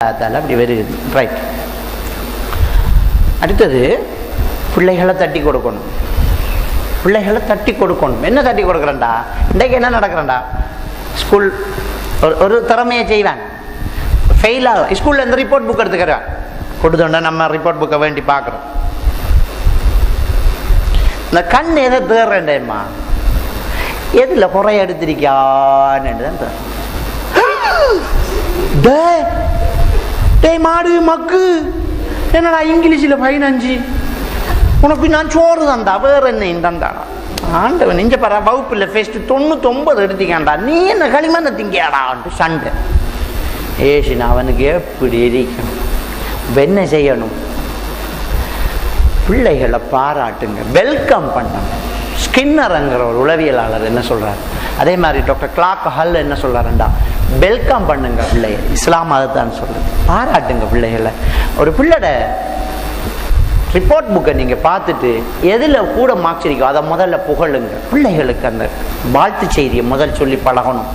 அப்படி வருது. ரைட். அடுத்தது பிள்ளைகளை தட்டி கொடுக்கணும். பிள்ளைகளை தட்டி கொடுக்கணும். என்ன தட்டி கொடுக்குறேன்டா, இன்றைக்கு என்ன நடக்கிறேன்டா, ஸ்கூல் ஒரு திறமையை செய்வேன், ஃபெயில் ஆகும். ஸ்கூலில் இந்த ரிப்போர்ட் புக் எடுத்துக்கிறேன், கொடுத்தோன்னா நம்ம ரிப்போர்ட் புக்கை வேண்டி பார்க்குறோம். இந்த கண் எதை தேர்றேன்டேம்மா, எதில் குறைய எடுத்திருக்கான்னு தான் மாடு மக்கு. என்னடா இங்கிலீஷில் 15, உனக்கு நான் சோறு தந்தா வேற என்ன தந்தாடா ஆண்டவன். நெஞ்ச பாரு, வகுப்பில் ஃபெஸ்ட் 99 எடுத்திக்காண்டா, நீ என்ன களிமண்ண திங்கியாடான்ட்டு சண்டை ஏசினா அவனுக்கு எப்படி இருக்கும். என்ன செய்யணும், பிள்ளைகளை பாராட்டுங்க, வெல்கம் பண்ணணும். ஸ்கின்னர்ங்கிற ஒரு உளவியலாளர் என்ன சொல்றாரு, அதே மாதிரி டாக்டர் கிளாக் ஹல் என்ன சொல்றாருண்டா, வெல்கம் பண்ணுங்க பிள்ளைய. இஸ்லாம் அதுதான் சொல்றது, பாராட்டுங்க பிள்ளைகளை. ஒரு பிள்ளைட ரிப்போர்ட் புக்கை நீங்கள் பார்த்துட்டு எதில் கூட மார்க்ஸ் இருக்கோ அதை முதல்ல புகழுங்க. பிள்ளைகளுக்கு அந்த வாழ்த்து செய்தியை முதல் சொல்லி பழகணும்.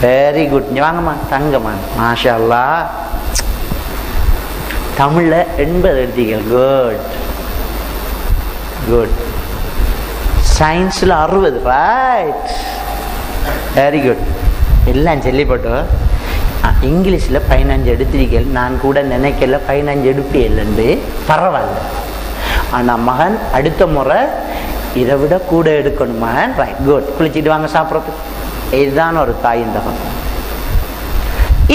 வெரி குட், வாங்கம்மா தங்கம்மா, மாஷா அல்லாஹ், தமிழில் 80 எடுத்தீர்கள், குட் குட். சயின்ஸில் 60, ரைட், வெரி குட். எல்லாம் சொல்லிப்பட்டு இங்கிலீஷில் 15 எடுத்திருக்கீர்கள், நான் கூட நினைக்கல 15 எடுப்பீல்ண்டு, பரவாயில்ல. ஆனால் மகன் அடுத்த முறை இதை விட கூட எடுக்கணுமா, ரைட், குட். குளிச்சுட்டு வாங்க சாப்பிட்றதுக்கு. இதுதான் ஒரு தாயின் தகம்.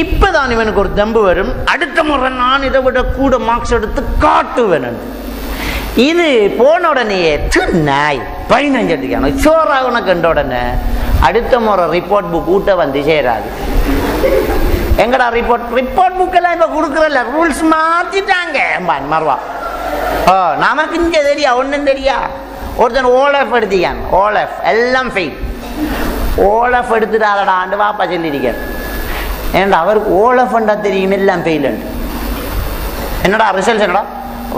இப்போதான் இவனுக்கு ஒரு தம்பு வரும், அடுத்த முறை நான் இதை விட கூட மார்க்ஸ் எடுத்து காட்டுவேன். இது போன உடனே நாய் 15 எடுத்துக்கணும் சோறா உனக்கு கண்ட உடனே அடுத்த முறை ரிப்போர்ட் புக் ஊட்ட வந்து சேராது. எங்கடா ரிப்போர்ட் புக் எல்லாம் இப்ப கொடுக்குறல, ரூல்ஸ் மாத்திட்டாங்க மறுவா. நமக்கு இங்க தெரியா, ஒன்னும் தெரியா. ஒருத்தன் ஓலஃப் எடுத்திக்கான், ஓலஃப் எல்லாம் ஃபெயில். ஓலஃப் எடுத்துட்டாங்கடாண்டு வாப்பா சொல்லியிருக்கார். ஏன்டா அவருக்கு ஓலஃப்ண்டா தெரியும், எல்லாம் ஃபெயில். என்னடா ரிசல்ட்ஸ், என்னடா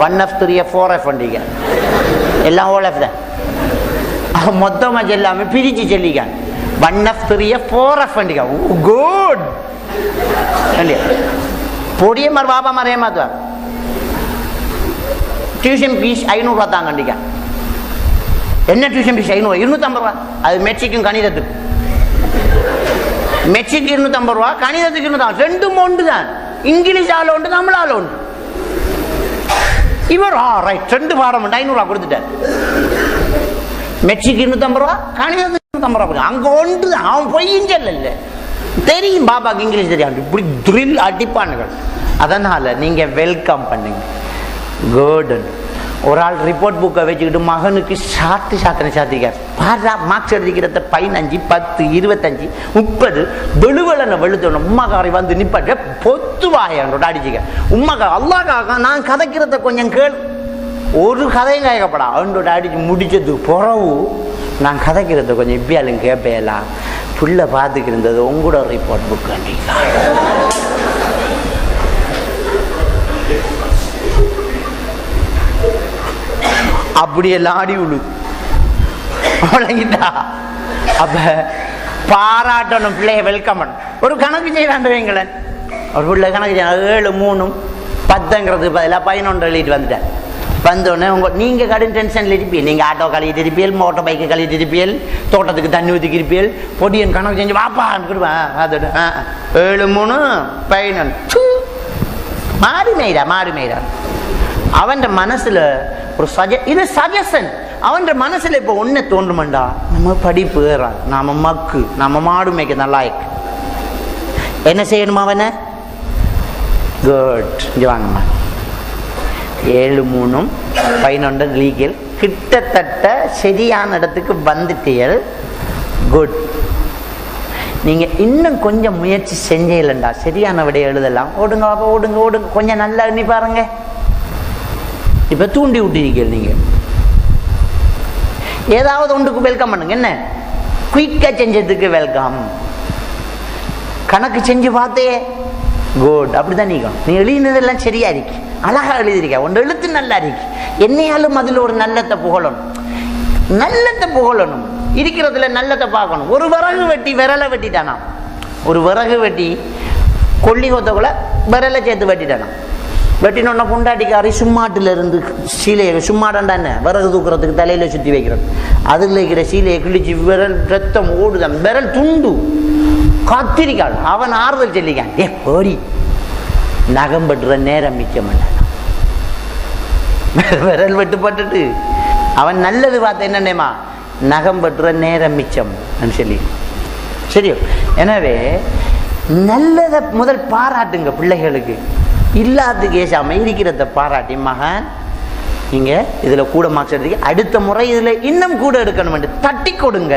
1F 3F 4F வண்டிங்க, எல்லாம் ஓலஃப் தான். மொத்தமா செல்லாம பிரிச்சு சொல்லிக்கான், 1F 3F 4F வண்டிங்க. குட். பொடிய மாதிரி பாப்பா மாதிரி ஏமாத்துவார். டியூஷன் ஃபீஸ் 500 ரூபா தான் கண்டிக்க. என்ன டியூஷன் ஃபீஸ் 500? 250 ரூபா. அது மெட்ரிக்கும் கணிதத்துக்கு. மெட்ரிக்கு 250 ரூபா, கணிதத்துக்கு 250. ரெண்டும் ஒன்று தான். இங்கிலீஷ் ஆள் உண்டு, தமிழ் ஆள் உண்டு. இவர் ரைட், 2 பாடம் உண்டு, 500 ரூபா கொடுத்துட்டார். மெட்ரிக்கு 250 ரூபா, கணிதத்துக்கு 250 ரூபா. அங்க ஒன்று தான், அவன் பொய்யும் சொல்லல. தெரியும் பாபாக்கு இங்கிலீஷ் தெரியும், இப்படி த்ரில் அடிப்பானுகள். அதனால நீங்க வெல்கம் பண்ணுங்க. குட். ஒரு ஆள் ரிப்போர்ட் புக்கை வச்சுக்கிட்டு மகனுக்கு சாத்திரிக்கார். பாரா மார்க்ஸ் எடுத்துக்கிறத 15, 10, 25, 30 வெளுவலனை வெளுத்தணும். உம்மாக்காரை வந்து நிப்பாட்ட பொத்துவாயோட அடிச்சுக்க. உம்மாக்கா அல்லாக்காக நான் கதைக்கிறத கொஞ்சம் கேள். ஒரு கதையும் கேட்கப்படா அவனோட அடிச்சு முடிச்சது பிறவு நான் கதைக்கிறத கொஞ்சம் இப்பயாலும் கேட்பேலாம். புள்ள பார்த்துக்கு இருந்தது உங்களோட ரிப்போர்ட் புக் கண்டிப்பா. அப்படியெல்லாம் ஆடி விழு. அப்ப பாராட்டணும், பிள்ளைய வெல்கம் பண்ண. ஒரு கணக்கு செய்யலாண்டுவீங்களேன், ஒரு பிள்ளை கணக்கு செய்ய 7, 3, 10ங்கிறது பதிலாக 11 எழுதிட்டு வந்துட்டேன். வந்தோடனே நீங்க கடும் டென்ஷன்ல இருப்பீங்க. நீங்க ஆட்டோ கழிட்டு இருப்பீள், மோட்டர் பைக்கு கழிட்டு இருப்பீள், தோட்டத்துக்கு தண்ணி ஊற்றிக்கு இருப்பீள். பொடியன் கணக்கு செஞ்சு வாப்பான்னு அதோட 7, 3, 11 மாறி மேய்டா. அவன் மனசுல ஒரு இது சஜஷன். அவன் மனசுல இப்ப ஒன்ன தோன்றுமண்டா, நம்ம படிப்பு ஏறான், நாம மக்கு, நம்ம மாடு மேய்க்க நல்லா இருக்கு, என்ன செய்யணுமா அவனை? குட். இங்க வாங்கம்மா, 7, 3, 11 லீகல், கிட்டத்தட்ட சரியான இடத்துக்கு வந்துட்டீர்கள். குட். நீங்க இன்னும் கொஞ்சம் முயற்சி செஞ்சீங்களா சரியான விடைய எழுதலாம். ஓடுங்க பாப்பா, ஓடுங்க ஓடுங்க, கொஞ்சம் நல்லா எண்ணி பாருங்க. இப்ப தூண்டி விட்டுருக்கீங்க. நீங்க ஏதாவது ஒன்றுக்கு வெல்கம் பண்ணுங்க. என்ன குயிக்கா செஞ்சதுக்கு வெல்கம். கணக்கு செஞ்சு பார்த்தே குட். அப்படிதான் நீ எழுதினதெல்லாம் சரியா இருக்கு, அழகா எழுதிருக்க, ஒன்று எழுத்து நல்லா இருக்கு. என்னையாலும் அதில் ஒரு நல்லத்தை புகழணும், நல்லத்தை புகழணும். இருக்கிறதுல நல்லத்தை பார்க்கணும். ஒரு விறகு வெட்டி விரலை வெட்டிட்டானா, ஒரு விறகு வெட்டி கொல்லி கொத்தக்குள்ள விரலை சேர்த்து வெட்டிட்டானான். வெட்டினோன்னா பொண்டாட்டிக்காரி சும்மாட்டில் இருந்து சீலையை சும்மாடாண்டான விறகு தூக்குறதுக்கு தலையில சுற்றி வைக்கிறான். அதில் இருக்கிற சீலையை கிழிச்சு விரல் ரத்தம் ஓடுதான், விரல் துண்டு கத்திரிக்காள். அவன் ஆறுதல் சொல்லிக்கான், ஏ ஓடி நகம் வெட்டுற நேரம் மிச்சம். விரல் வெட்டுப்பட்டுட்டு அவன் நல்லது பார்த்த என்னன்னேமா நகம் வெட்டுற நேரம் மிச்சம் சொல்லி சரியோ. எனவே நல்லதை முதல் பாராட்டுங்க பிள்ளைகளுக்கு, இல்லாததுக்கு ஏசாம இருக்கிறத பாராட்டி மகன் நீங்க இதுல கூட மார்க்ஸ் எடுத்து அடுத்த முறை இதுல இன்னும் கூட எடுக்கணும் தட்டி கொடுங்க.